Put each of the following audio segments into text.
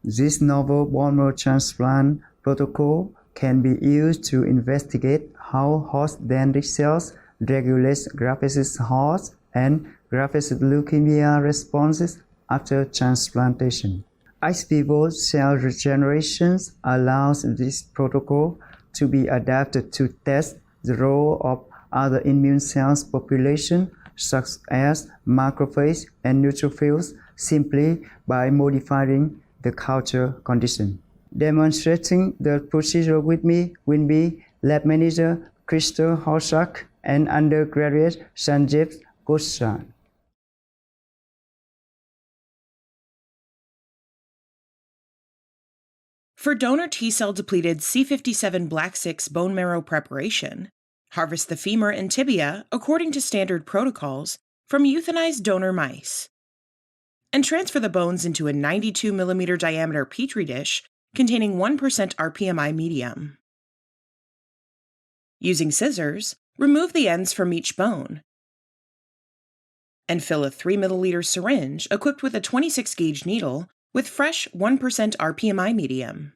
This novel bone marrow transplant protocol can be used to investigate how host dendritic cells regulate graft-versus-host and graft-versus-leukemia responses after transplantation. Ex vivo cell regeneration allows this protocol to be adapted to test the role of other immune cells populations such as macrophages and neutrophils simply by modifying the culture condition. Demonstrating the procedure with me will be lab manager Krystal Hossack and undergraduate Sanjeev Gurshaney. For donor T-cell depleted C57 Black 6 bone marrow preparation, harvest the femur and tibia according to standard protocols from euthanized donor mice, and transfer the bones into a 92 mm diameter petri dish containing 1% rPMI medium. Using scissors, remove the ends from each bone and fill a 3 ml syringe equipped with a 26 gauge needle with fresh 1% rPMI medium.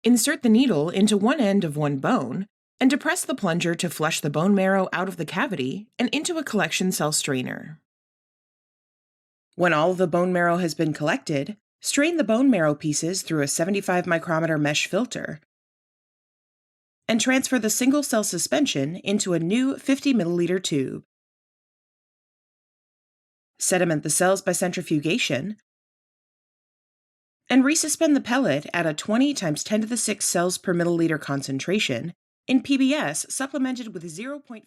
Insert the needle into one end of one bone and depress the plunger to flush the bone marrow out of the cavity and into a collection cell strainer. When all of the bone marrow has been collected, strain the bone marrow pieces through a 75 micrometer mesh filter and transfer the single cell suspension into a new 50 milliliter tube. Sediment the cells by centrifugation and resuspend the pellet at a 20 × 10 to the 6 cells per milliliter concentration in PBS supplemented with 0.5